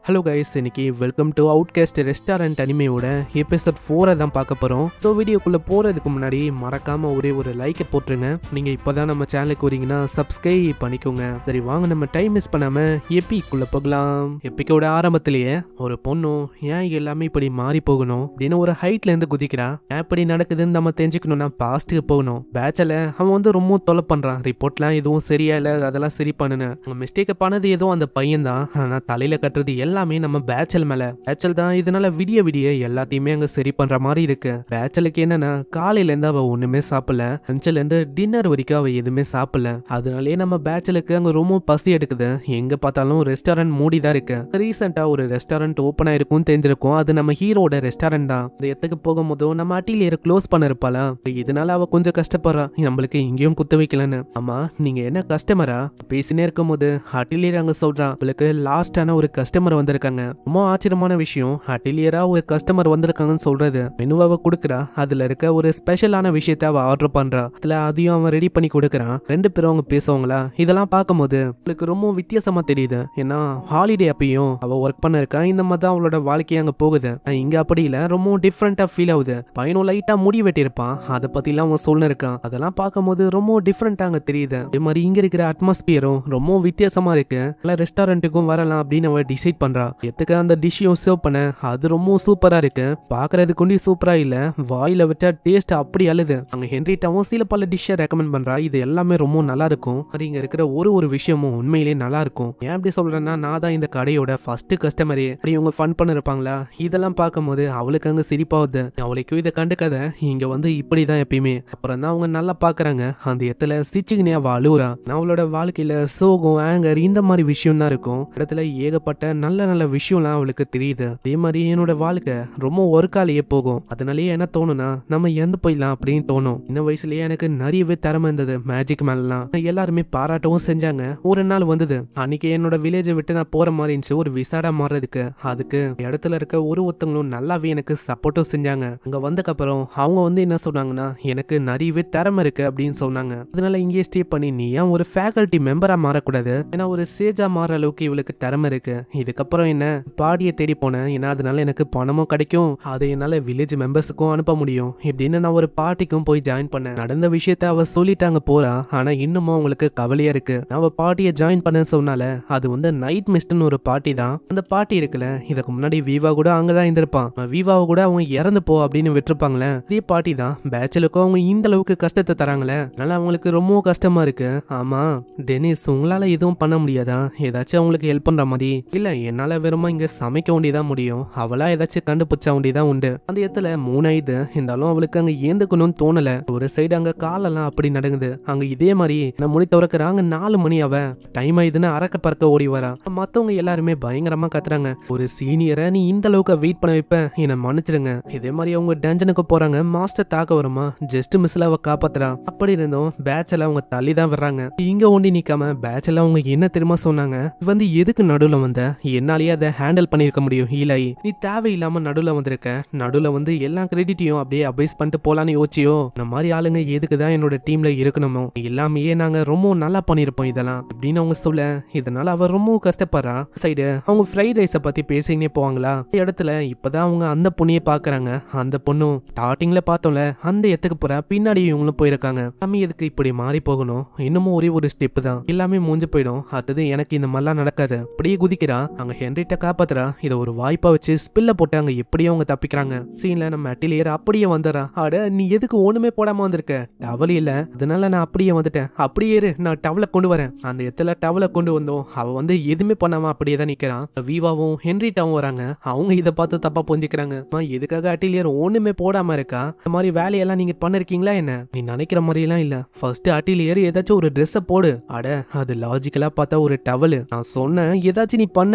Hello guys, இன்னைக்கு welcome to outcast restaurant அனிமையோட episode 4 தான் பார்க்க போகிறோம். ஸோ வீடியோக்குள்ளே போகிறதுக்கு முன்னாடி மறக்காமல் ஒரே ஒரு லைக்கை போட்டுருங்க. நீங்கள் இப்போ தான் நம்ம சேனலுக்கு வரீங்கன்னா சப்ஸ்கிரைப் பண்ணிக்கோங்க. சரி வாங்க, நம்ம டைம் மிஸ் பண்ணாமல் எப்பிக்குள்ளே போகலாம். எப்பிக்கோட ஆரம்பத்திலேயே ஒரு பொண்ணும் ஏன் எல்லாமே இப்படி மாறி போகணும் அப்படின்னு ஒரு ஹைட்லேருந்து குதிக்கிறா. ஏன் இப்படி நடக்குதுன்னு நம்ம தெரிஞ்சுக்கணும்னா பாஸ்ட்டுக்கு போகணும். பேட்சில் அவன் வந்து ரொம்ப தொலை பண்ணுறான். ரிப்போர்ட்லாம் எதுவும் சரியா இல்லை, அதெல்லாம் சரி பண்ணுன்னு. அவங்க மிஸ்டேக்கை பண்ணது எதுவும் அந்த பையன் தான். ஆனால் தலையில் கட்டுறது எல்லாமே நம்ம பேச்சல் மேல. பேச்சல் தான் இதனால விடிய விடிய எல்லாத்தையுமே அங்க சரி பண்ற மாதிரி இருக்கு. பேச்சலுக்கு என்னன்னா, காலையில இருந்து அவ ஒண்ணுமே சாப்பிடல, லஞ்சில இருந்து டின்னர் வரைக்கும் அவ எதுவுமே சாப்பிடல. அதனாலே நம்ம பேச்சலுக்கு அங்க ரொம்ப பசி எடுக்குது. எங்க பார்த்தாலும் ரெஸ்டாரண்ட் மூடி தான் இருக்கு. ரீசெண்டா ஒரு ரெஸ்டாரண்ட் ஓபன் ஆயிருக்கும் தெரிஞ்சிருக்கும். அது நம்ம ஹீரோட ரெஸ்டாரண்ட் தான். இந்த இடத்துக்கு போகும்போதும் நம்ம அட்டிலியரை க்ளோஸ் பண்ண இருப்பாளா, இதனால அவ கொஞ்சம் கஷ்டப்படுறா. நம்மளுக்கு இங்கேயும் குத்த வைக்கலன்னு. ஆமா, நீங்க என்ன கஸ்டமரா? பேசினே இருக்கும் போது அட்டிலியர் அங்க சொல்றான், அவளுக்கு லாஸ்டான ஒரு கஸ்டமர் வந்திருக்காங்க. ரொம்ப ஆச்சரியமான விஷயம், அட்டிலியரா ஒரு கஸ்டமர் வந்திருக்காங்கன்னு சொல்றது. மெனுவாவை கொடுக்குறா. அதுல இருக்க ஒரு ஸ்பெஷலான விஷயத்த அவ ஆர்டர் பண்றா. அதுல அதையும் அவன் ரெடி பண்ணி கொடுக்குறான். ரெண்டு பேரும் அவங்க பேசுவாங்களா, இதெல்லாம் பார்க்கும்போது அவளுக்கு ரொம்ப வித்தியாசமா தெரியுது. ஏன்னா ஹாலிடே அப்பயும் அவ ஒர்க் பண்ண இருக்கா. இந்த மாதிரி தான் அவளோட வாழ்க்கையை அங்க போகுது. இங்க அப்படி இல்ல, ரொம்ப டிஃப்ரெண்டா ஃபீல் ஆகுது. பையனும் லைட்டா முடி வெட்டியிருப்பான், அதை பத்திலாம் அவன் சொல்ல இருக்கான். அதெல்லாம் பார்க்கும்போது ரொம்ப டிஃப்ரெண்டா அங்க தெரியுது. அதே மாதிரி இங்க இருக்கிற அட்மாஸ்பியரும் ரொம்ப வித்தியாசமா இருக்கு. ரெஸ்டாரண்ட்டுக்கும் வரலாம் அப்படின்னு அவ டிசைட் பண்றா. எத்துக்கு அந்த டிஷ்ஷையும் சர்வ் பண்ண அது ரொம்ப சூப்பரா இருக்கு. பாக்குறதுக்கு சூப்பரா இல்ல, வாயில வச்சா டேஸ்ட் அப்படி அழுது. அங்க ஹென்ரிட்டாவும் சில பல டிஷ்ஷை ரெக்கமெண்ட் பண்றா. இது எல்லாமே ரொம்ப நல்லா இருக்கும். அது இங்க இருக்கிற ஒரு விஷயமும் உண்மையிலேயே நல்லா இருக்கும். ஏன் அப்படி சொல்றேன்னா, நான் தான் இந்த கடையோட ஃபர்ஸ்ட் கஸ்டமரே. அப்படி இவங்க ஃபன் பண்ண இருப்பாங்களா, இதெல்லாம் பார்க்கும்போது அவளுக்கு அங்க சிரிப்பாகுது. அவளுக்கும் இதை கண்டுக்காத, இங்க வந்து இப்படிதான் எப்பயுமே. அப்புறம் தான் அவங்க நல்லா பாக்குறாங்க. அந்த இடத்துல சிச்சுக்குனே அவ அழுவுறா. அவளோட வாழ்க்கையில சோகம், ஆங்கர் இந்த மாதிரி விஷயம் தான் இருக்கும். இடத்துல ஏகப்பட்ட நல்ல நல்ல விஷயம்லாம் அவளுக்கு தெரியுது. அதே மாதிரி என்னோட வாழ்க்கை ரொம்ப ஒர்க்காலேயே போகும். அதனாலேயே என்ன தோணுனா, நம்ம எந்த போயிடலாம் அப்படின்னு தோணும். இந்த வயசுலயே எனக்கு நிறையவே திறமை இருந்தது மேஜிக் மேலாம். எல்லாருமே பாராட்டவும் செஞ்சாங்க. ஒரு நாள் வந்தது, அன்னைக்கு என்னோட வில்லேஜை விட்டு நான் போற மாதிரி இருந்துச்சு, ஒரு விசாடா மாறதுக்கு. அதுக்கு இடத்துல இருக்க ஒருத்தங்களும் நல்லாவே எனக்கு சப்போர்ட்டும் செஞ்சாங்க. அங்க வந்ததுக்கப்புறம் அவங்க வந்து என்ன சொன்னாங்கன்னா, எனக்கு நிறையவே திறமை இருக்கு அப்படின்னு சொன்னாங்க. அதனால இங்கே ஸ்டே பண்ணி நீ ஏன் ஒரு ஃபேக்கல்டி மெம்பரா மாறக்கூடாது, ஏன்னா ஒரு சேஜா மாற அளவுக்கு இவளுக்கு திறமை இருக்கு. இதுக்கப்புறம் என்ன, பாடியை தேடி போனேன். ஏன்னா அதனால எனக்கு பணமும் கிடைக்கும், அதை என்னால வில்லேஜ் மெம்பர்ஸுக்கும் அனுப்ப முடியும் இப்படின்னு நான் ஒரு பார்ட்டிக்கும் போய் ஜாயின் பண்ணேன். நடந்த விஷயத்த அவ சொல்லிட்டாங்க போறா. ஆனா இன்னமும் அவங்களுக்கு கவலையா இருக்கு. அவ பார்ட்டியை ஜாயின் பண்ண சொன்னால, அது வந்து நைட் மிஸ்ட்னு ஒரு பார்ட்டி தான். அந்த பார்ட்டி இருக்குல்ல, இதுக்கு முன்னாடி வீவா கூட அங்கதான் இருந்திருப்பான். வீவாவை கூட அவங்க இறந்து போ அப்படின்னு விட்டுருப்பாங்களே, இதே பார்ட்டி தான். பேச்சலுக்கும் அவங்க இந்த அளவுக்கு கஷ்டத்தை தராங்களே, அதனால அவங்களுக்கு ரொம்ப கஷ்டமா இருக்கு. ஆமா டெனிஸ், உங்களால எதுவும் பண்ண முடியாதா? ஏதாச்சும் அவங்களுக்கு ஹெல்ப் பண்ற மாதிரி? இல்ல, என்னால வெறுமா இங்க சமைக்க வேண்டியதான் முடியும். அவளா ஏதாச்சும் கண்டுபிடிச்ச வேண்டியதான் உண்டு. அந்த இடத்துல மூணாயுது இருந்தாலும் அவளுக்கு அங்க ஏந்துக்கணும்னு தோணல. ஒரு சைடு அங்க காலெல்லாம் அப்படி நடங்குது. அங்க இதே மாதிரி நான் முடி துறக்கிறாங்க. 4 மணி அவ டைம் ஆயுதுன்னு அறக்க பறக்க ஓடி வரா. மத்தவங்க எல்லாருமே பயங்கரமா கத்துறாங்க, ஒரு சீனியரை நீ இந்த அளவுக்கு வெயிட் பண்ண வைப்ப, என்ன மன்னிச்சிருங்க. இதே மாதிரி அவங்க டஞ்சனுக்கு போறாங்க. மாஸ்டர் தாக்க வருமா, ஜஸ்ட் மிஸ்ல அவ காப்பாத்துறா. அப்படி இருந்தும் பேட்ச்ல அவங்க தள்ளி தான் வர்றாங்க. இங்க ஒண்டி நிக்காம பேட்ச்ல அவங்க என்ன தெரியுமா சொன்னாங்க, வந்து எதுக்கு நடுவுல வந்த, என்னாலேயே அதை ஹேண்டில் பண்ணிருக்க முடியும். ஈலை, நீ தேவையில்லாம நடுவுல வந்திருக்க. நடுவுல வந்து எல்லா கிரெடிட்டையும் அப்படியே அபைஸ் பண்ணிட்டு போலான்னு யோசிச்சியோ? இந்த மாதிரி ஆளுங்க எதுக்குதான் என்னோட டீம்ல இருக்கணுமோ, எல்லாமே நாங்க ரொம்ப நல்லா பண்ணிருப்போம் இதெல்லாம் அப்படின்னு அவங்க சொல்ல. இதனால அவ ரொம்ப கஷ்டப்படுறா. சைடு அவங்க ஃப்ரைட் ரைஸை பத்தி பேசினே போவாங்களா. இடத்துல இப்பதான் அவங்க அந்த பொண்ணையே பாக்குறாங்க. அந்த பொண்ணும் ஸ்டார்டிங்ல பார்த்தோம்ல அந்த இடத்துக்கு போற பின்னாடி இவங்களும் போயிருக்காங்க. நம்ம எதுக்கு இப்படி மாறி போகணும், இன்னமும் ஒரே ஸ்டெப் தான், எல்லாமே மூஞ்சு போயிடும். அடுத்தது எனக்கு இந்த மாதிரிலாம் நடக்காது. அப்படியே குதிக்கிறா. அங்க ஹென்ரிட்ட காப்பாத்துறா. இதை ஒரு வாய்ப்பா வச்சு ஸ்பில்ல போட்டு அங்க எப்படியோ அவங்க தப்பிக்கிறாங்க. சீன்ல நம்ம அட்டிலியர் அப்படியே வந்துடுறா. அட நீ எதுக்கு ஒண்ணுமே போடாம வந்திருக்க? டவல் இல்ல, அதனால நான் அப்படியே வந்துட்டேன். அப்படியே இரு, நான் டவலை கொண்டு வரேன். அந்த இடத்துல டவலை கொண்டு வந்தோம். அவ வந்து எதுவுமே பண்ணாம அப்படியே தான் நிக்கிறான். வீவாவும் ஹென்ரிட்டாவும் வராங்க. அவங்க இதை பார்த்து தப்பா புரிஞ்சுக்கிறாங்க. எதுக்காக அட்டிலியர் ஒண்ணுமே போடாம இருக்கா? இந்த மாதிரி வேலையெல்லாம் நீங்க பண்ணிருக்கீங்களா என்ன? நீ நினைக்கிற மாதிரி எல்லாம் இல்ல. ஃபர்ஸ்ட் அட்டிலியர் ஏதாச்சும் ஒரு ட்ரெஸ் போடு. அட அது லாஜிக்கலா பார்த்தா ஒரு டவல். நான் சொன்னேன் ஏதாச்சும் நீ பண்ண.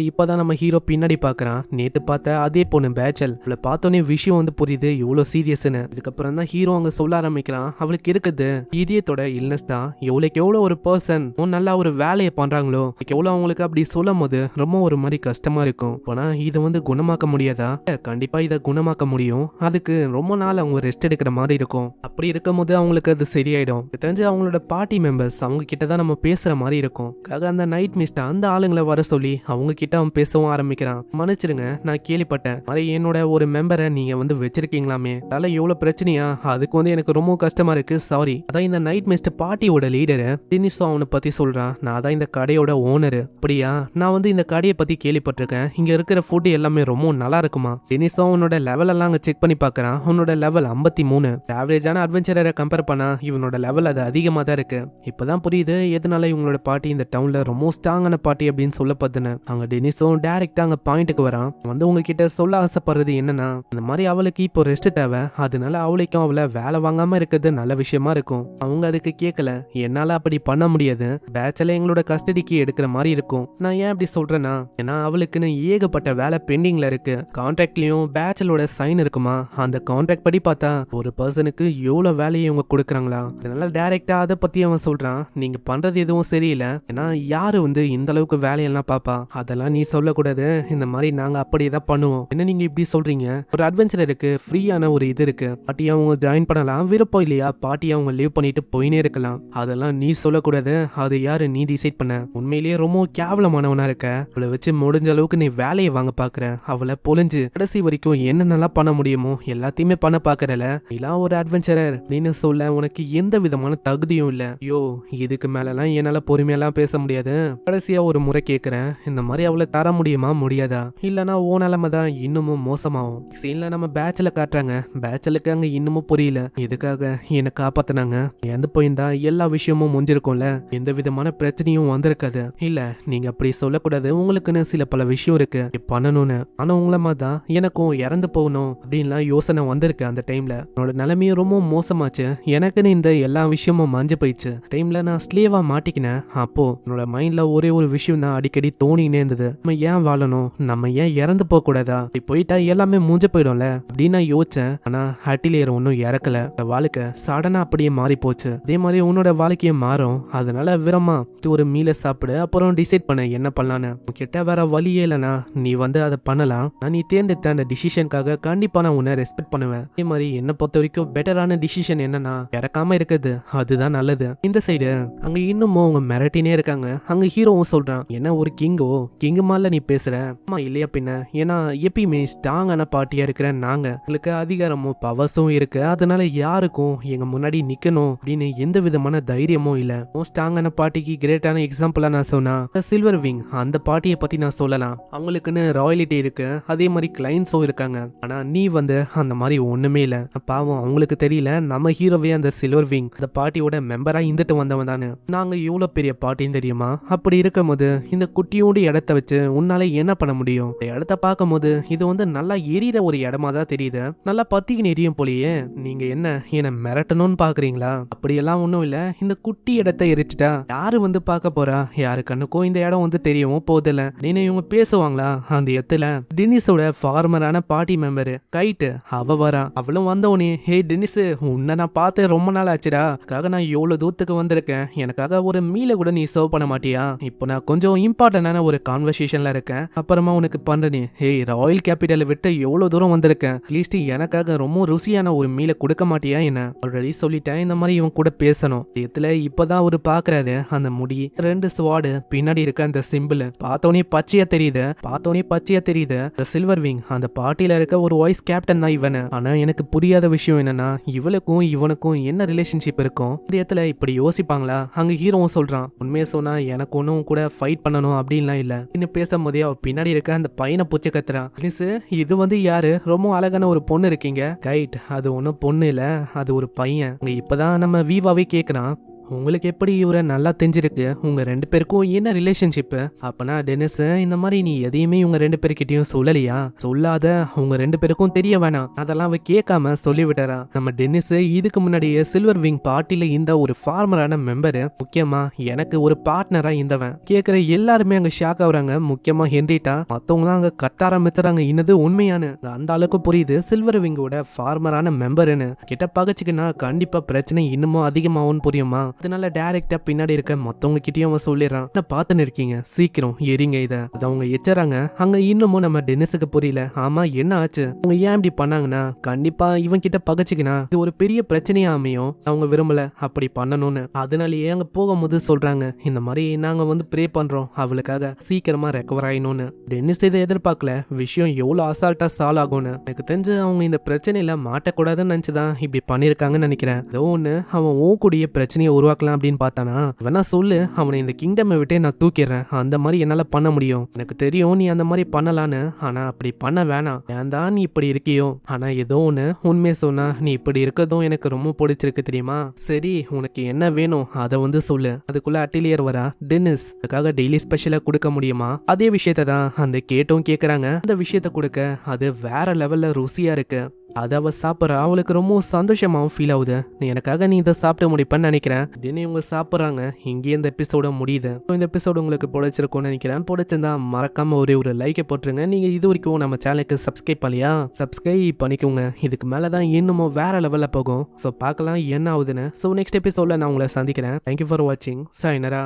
இப்பதான் நம்ம ஹீரோ பின்னாடி பாக்குறான். நேத்து பார்த்த அதே பொண்ணு பேச்சல். அவளை பார்த்தோன்னே விஷயம் வந்து புரியுது இவ்வளவு சீரியஸ்னு. இதுக்கப்புறம் தான் ஹீரோ அங்க சொல்ல ஆரம்பிக்கிறான், அவளுக்கு இருக்குது இதயத்தோட இல்னஸ் தான். எவ்வளவு ஒரு பர்சன் நல்லா ஒரு வேலையை பண்றாங்களோ, எவ்வளவு அவங்களுக்கு அப்படி சொல்லும் போது ரொம்ப ஒரு மாதிரி கஷ்டமா இருக்கும். ஆனா இதை வந்து குணமாக்க முடியாதா? கண்டிப்பா இதை குணமாக்க முடியும். அதுக்கு ரொம்ப நாள் அவங்க ரெஸ்ட் எடுக்கிற மாதிரி இருக்கும். அப்படி இருக்கும் போது அவங்களுக்கு அது சரியாயிடும். தெரிஞ்சு அவங்களோட பார்ட்டி மெம்பர்ஸ் அவங்க கிட்ட தான் நம்ம பேசுற மாதிரி இருக்கும். அந்த நைட் மிஸ்ட் அந்த ஆளுங்களை வர சொல்லி அவங்க அவங்க கிட்ட அவன் பேசவும் ஆரம்பிக்கிறான். மன்னிச்சிருங்க, நான் கேள்விப்பட்டேன் மாதிரி என்னோட ஒரு மெம்பரை நீங்க வந்து வச்சிருக்கீங்களாமே, அதனால எவ்வளவு பிரச்சனையா, அதுக்கு வந்து எனக்கு ரொம்ப கஷ்டமா இருக்கு, சாரி. அதான் இந்த நைட் மிஸ்ட் பார்ட்டியோட லீடரு டெனிஸும் அவனை பத்தி சொல்றான். நான் தான் இந்த கடையோட ஓனரு. அப்படியா, நான் வந்து இந்த கடையை பத்தி கேள்விப்பட்டிருக்கேன், இங்க இருக்கிற ஃபுட் எல்லாமே ரொம்ப நல்லா இருக்குமா. டெனிஸும் அவனோட லெவல் எல்லாம் அங்க செக் பண்ணி பாக்குறான். அவனோட லெவல் 53. ஆவரேஜான அட்வென்ச்சரரை கம்பேர் பண்ணா இவனோட லெவல் அது அதிகமா தான் இருக்கு. இப்பதான் புரியுது எதனால இவங்களோட பார்ட்டி இந்த டவுன்ல ரொம்ப ஸ்ட்ராங்கான பார்ட்டி அப்படின்னு சொல்லப்படுதுன்னு. அங்க டெனிஸும் டைரக்டா அங்க பாயிண்ட்டுக்கு வரான். வந்து உங்ககிட்ட சொல்ல ஆசைப்படுறது என்னன்னா, இந்த மாதிரி அவளுக்கு இப்போ ரெஸ்ட் தேவை, அதனால அவளுக்கும் அவளை வேலை வாங்காம இருக்கிறது நல்ல விஷயமா இருக்கும். அவங்க அதுக்கு கேட்கல, என்னால அப்படி பண்ண முடியாது, பேட்ச்ல எங்களோட கஸ்டடிக்கு எடுக்கிற மாதிரி இருக்கும். நான் ஏன் அப்படி சொல்றேன்னா, ஏன்னா அவளுக்குன்னு ஏகப்பட்ட வேலை பெண்டிங்ல இருக்கு. கான்ட்ராக்ட்லயும் பேட்சலோட சைன் இருக்குமா, அந்த கான்ட்ராக்ட் படி பார்த்தா ஒரு பர்சனுக்கு எவ்வளவு வேலையை இவங்க கொடுக்குறாங்களா. அதனால டைரக்டா அதை பத்தி அவன் சொல்றான். நீங்க பண்றது எதுவும் சரியில்லை, ஏன்னா யாரு வந்து இந்த அளவுக்கு வேலையெல்லாம் பாப்பா, அதெல்லாம் நீ சொல்லக்கூடாது, இந்த மாதிரி நாங்க அப்படியேதான் பண்ணுவோம். என்ன நீங்க இப்படி சொல்றீங்க, ஒரு அட்வென்ச்சருக்கு ஃப்ரீயான ஒரு இது இருக்கு, பாட்டி அவங்க ஜாயின் பண்ணலாம், விருப்பம் இல்லையா பாட்டி அவங்க லீவ் பண்ணிட்டு போயினே இருக்கலாம், அதெல்லாம் நீ சொல்லக்கூடாது, அது யாரு நீ டிசைட் பண்ண. உண்மையிலேயே ரொம்ப கேவலமானவனா இருக்க, அவளை வச்சு முடிஞ்ச அளவுக்கு நீ வேலையை வாங்க பாக்குற, அவளை பொழிஞ்சு கடைசி வரைக்கும் என்னென்னலாம் பண்ண முடியுமோ எல்லாத்தையுமே பண்ண பாக்குறல, நீலாம் ஒரு அட்வென்ச்சரர் அப்படின்னு சொல்ல உனக்கு எந்த விதமான தகுதியும் இல்ல. ஐயோ, இதுக்கு மேலலாம் என்னால பொறுமையெல்லாம் பேச முடியாது. கடைசியா ஒரு முறை கேக்குறேன், இந்த மாதிரி அவளை தர முடியுமா முடியாதா, இல்லனா ஓ நிலைமை தான் இன்னமும் மோசமாகும். சீன்ல நம்ம பேட்ச்ல காட்டுறாங்க. பேட்ச்லுக்கு அங்க இன்னமும் புரியல எதுக்காக என்ன காப்பாத்தினாங்க, இறந்து போயிருந்தா எல்லா விஷயமும் முடிஞ்சிருக்கும்ல, எந்த விதமான பிரச்சனையும் வந்திருக்காது. இல்ல நீங்க அப்படி சொல்லக்கூடாது, உங்களுக்குன்னு சில பல விஷயம் இருக்கு பண்ணணும்னு. ஆனா உங்களை மாதிரி தான் எனக்கும் இறந்து போகணும் அப்படின்லாம் யோசனை வந்திருக்கு. அந்த டைம்ல என்னோட நிலைமையும் ரொம்ப மோசமாச்சு, எனக்குன்னு இந்த எல்லா விஷயமும் மஞ்சு போயிடுச்சு. டைம்ல நான் ஸ்லேவா மாட்டிக்கினேன். அப்போ என்னோட மைண்ட்ல ஒரே ஒரு விஷயம் தான் அடிக்கடி தோணினே இருந்தது, நம்ம ஏன் வாழணும், நம்ம ஏன் இறந்து போக கூடாதா, போயிட்டா எல்லாமே மூஞ்ச போயிடும்ல அப்படின்னு நான் யோசிச்சேன். ஆனா ஹட்டிலேயர் ஒன்னும் இறக்கல, வாழ்க்கை சடனா அப்படியே மாறி போச்சு. அதே மாதிரி உன்னோட வாழ்க்கையை மாறும், அதனால விரமா ஒரு மீலை சாப்பிடு, அப்புறம் டிசைட் பண்ண என்ன பண்ணலான்னு. கிட்ட வேற வழியே இல்லைனா நீ வந்து அதை பண்ணலாம், நான் நீ தேர்ந்தெடுத்த அந்த டிசிஷனுக்காக கண்டிப்பா நான் உன்னை ரெஸ்பெக்ட் பண்ணுவேன். அதே மாதிரி என்ன பொறுத்த வரைக்கும் பெட்டரான டிசிஷன் என்னன்னா இறக்காம இருக்குது, அதுதான் நல்லது. இந்த சைடு அங்க இன்னமும் அவங்க மிரட்டினே இருக்காங்க. அங்க ஹீரோவும் சொல்றான், என்ன ஒரு கிங்கோ, கிங் மேல நீ பேசுற, அம்மா இல்லையா பின்ன, ஏன்னா எப்பயுமே ஸ்ட்ராங்கான பார்ட்டியா இருக்கிற நாங்க, எங்களுக்கு அதிகாரமும் பவர்ஸும் இருக்கு, அதனால யாருக்கும் எங்க முன்னாடி நிக்கணும் அப்படின்னு எந்த விதமான தைரியமும் இல்ல. ஸ்ட்ராங்கான பார்ட்டிக்கு கிரேட்டான எக்ஸாம்பிளா நான் சொன்னா சில்வர் விங், அந்த பார்ட்டியை பத்தி நான் சொல்லலாம். அவங்களுக்குன்னு ராயலிட்டி இருக்கு, அதே மாதிரி கிளைண்ட்ஸும் இருக்காங்க. ஆனா நீ வந்து அந்த மாதிரி ஒண்ணுமே இல்ல. பாவம் அவங்களுக்கு தெரியல, நம்ம ஹீரோவே அந்த சில்வர் விங் அந்த பார்ட்டியோட மெம்பரா இருந்துட்டு வந்தவன் தானே. நாங்க எவ்வளவு பெரிய பார்ட்டின்னு தெரியுமா, அப்படி இருக்கும் போது இந்த குட்டியோட இடத்த வச்சு உன்னால என்ன பண்ண முடியும். இந்த இடத்த பார்க்கும் போது இது வந்து நல்லா எரியிற ஒரு இடமா தான் தெரியுது, நல்லா பத்திக்கு எரியும் போலயே. நீங்க என்ன என்ன மிரட்டணும்னு பாக்குறீங்களா, அப்படியெல்லாம் ஒண்ணும் இல்ல. இந்த குட்டி இடத்த எரிச்சுட்டா யாரு வந்து பார்க்க போறா, யாரு கண்ணுக்கும் இந்த இடம் வந்து தெரியவும் போதில்ல. நீங்க இவங்க பேசுவாங்களா அந்த இடத்துல. டெனிஸோட ஃபார்மரான பார்ட்டி மெம்பரு கைட்டு அவ வரா. அவளும் வந்தவனே, ஹே டெனிஸ், உன்னை நான் பார்த்து ரொம்ப நாள் ஆச்சுடா, நான் எவ்வளவு தூரத்துக்கு வந்திருக்கேன், எனக்காக ஒரு மீலை கூட நீ சர்வ் பண்ண மாட்டியா, இப்போ நான் கொஞ்சம் இம்பார்ட்டன்டான ஒரு கான்வர்சேஷன்ல இருக்கேன், அப்புறமா உனக்கு பண்றேனே. ஹே ராயல் கேபிட்டலை விட்டு எவ்வளவு தூரம் வந்திருக்கேன், அட்லீஸ்ட் எனக்காக ரொம்ப ருசியான ஒரு மீலை கொடுக்க மாட்டியா என்ன. ஆல்ரெடி சொல்லிட்டேன் இந்த மாதிரி இவன் கூட பேசணும். இதுல இப்பதான் அவரு பாக்குறாரு அந்த முடி, 2 ஸ்வாடு, பின்னாடி இருக்க அந்த சிம்பிள் பார்த்தோன்னே பச்சையா தெரியுது, இந்த சில்வர் விங் அந்த பார்ட்டியில இருக்க ஒரு வாய்ஸ் கேப்டன் தான் இவனு. ஆனா எனக்கு புரியாத விஷயம் என்னன்னா, இவளுக்கும் இவனுக்கும் என்ன ரிலேஷன்ஷிப் இருக்கும், இந்த இடத்துல இப்படி யோசிப்பாங்களா. அங்க ஹீரோவும் சொல்றான், உண்மையை சொன்னா எனக்கு ஒன்னும் கூட ஃபைட் பண்ணணும் அப்படின்லாம் இல்ல. இன்னும் பேசும்போதே அவ பின்னாடி இருக்க அந்த பையனை பூச்சி கத்துறான். இது வந்து யாரு, ரொம்ப அழகான ஒரு பொண்ணு இருக்கீங்க. கைட், அது ஒன்னும் பொண்ணு இல்ல, அது ஒரு பையன். இப்பதான் நம்ம வீவாவே கேக்குறான், உங்களுக்கு எப்படி இவரை நல்லா தெரிஞ்சிருக்கு, உங்க 2 பேருக்கும் என்ன ரிலேஷன்ஷிப்பு. அப்பனா டெனிஸ், இந்த மாதிரி நீ எதையுமே இவங்க 2 பேர்கிட்டயும் சொல்லலையா, சொல்லாத, உங்க 2 பேருக்கும் தெரிய வேணாம், அதெல்லாம் அவ கேட்காம சொல்லிவிட்டாரா. நம்ம டெனிஸ் இதுக்கு முன்னாடியே சில்வர் விங் பார்ட்டில இந்த ஒரு ஃபார்மரான மெம்பரு, முக்கியமா எனக்கு ஒரு பார்ட்னரா இருந்தவன். கேட்கிற எல்லாருமே அங்க ஷாக் ஆகுறாங்க, முக்கியமா ஹென்ரிட்டா, மத்தவங்க அங்க கத்த ஆரம்பிச்சுறாங்க, இன்னது உண்மையான. அந்த அளவுக்கு புரியுது சில்வர் விங்கோட ஃபார்மரான மெம்பருன்னு. கிட்ட பகச்சுக்குன்னா கண்டிப்பா பிரச்சனை இன்னமும் அதிகமாகும் புரியுமா. அதனால டைரக்டா பின்னாடி இருக்க மத்தவங்க கிட்டயும் அவன் சொல்லிடுறான், நான் பார்த்துன்னு இருக்கீங்க, சீக்கிரம் எரிங்க இத. அது அவங்க எச்சறாங்க. அங்க இன்னமும் நம்ம டென்னிஸுக்கு புரியல. ஆமா என்ன ஆச்சு, அவங்க ஏன் இப்படி பண்ணாங்கன்னா கண்டிப்பா இவன் கிட்ட பகச்சிக்கினா இது ஒரு பெரிய பிரச்சனையா அமையும், அவங்க விரும்பல அப்படி பண்ணணும்னு. அதனாலயே அங்க போகும்போது சொல்றாங்க, இந்த மாதிரி நாங்க வந்து ப்ரே பண்றோம் அவளுக்காக சீக்கிரமா ரெக்கவர் ஆயிடணும்னு. டென்னிஸ் இதை எதிர்பார்க்கல, விஷயம் எவ்வளவு அசால்ட்டா சால்வ் ஆகும்னு. எனக்கு தெரிஞ்சு அவங்க இந்த பிரச்சனையில மாட்டக்கூடாதுன்னு நினைச்சுதான் இப்படி பண்ணிருக்காங்கன்னு நினைக்கிறேன். ஏதோ ஒண்ணு அவன் ஓ கூடிய பிரச்சனையை உருவாக்கலாம் அப்படின்னு பார்த்தானா, வேணா சொல்லு, அவனை இந்த கிங்டம் விட்டே நான் தூக்கிடுறேன், அந்த மாதிரி என்னால பண்ண முடியும், எனக்கு தெரியும் நீ அந்த மாதிரி பண்ணலான்னு, ஆனா அப்படி பண்ண வேணாம், ஏன் தான் நீ இப்படி இருக்கியோ, ஆனா ஏதோ ஒண்ணு உண்மையை சொன்னா நீ இப்படி இருக்கதும் எனக்கு ரொம்ப பிடிச்சிருக்கு தெரியுமா, சரி உனக்கு என்ன வேணும் அதை வந்து சொல்லு. அதுக்குள்ள அட்டிலியர் வரா, டென்னிஸ் அதுக்காக டெய்லி ஸ்பெஷலா கொடுக்க முடியுமா, அதே விஷயத்தை தான் அந்த கேட்டும் கேக்குறாங்க. அந்த விஷயத்தை கொடுக்க அது வேற லெவல்ல ருசியா இருக்கு. அதை அவ சாப்பிட்றா, அவளுக்கு ரொம்ப சந்தோஷமாவும் ஃபீல் ஆகுது. எனக்காக நீ இதை சாப்பிட்டு முடிப்பேன்னு நினைக்கிறேன். தினம் இவங்க சாப்பிட்றாங்க. இங்கே இந்த எபிசோட முடியுது. இந்த எபிசோடு உங்களுக்கு பிடிச்சிருக்கும்னு நினைக்கிறேன். பிடிச்சிருந்தா மறக்காம ஒரு லைக்கை போட்டுருங்க. நீங்க இது வரைக்கும் நம்ம சேனலுக்கு சப்ஸ்கிரைப் பண்ணலையா, சப்ஸ்கிரைப் பண்ணிக்கோங்க. இதுக்கு மேலதான் இன்னமும் வேற லெவல்ல போகும். ஸோ பார்க்கலாம் என்ன ஆகுதுன்னு. ஸோ நெக்ஸ்ட் எபிசோட்ல நான் உங்களை சந்திக்கிறேன். தேங்க்யூ ஃபார் வாட்சிங். சாய்னரா.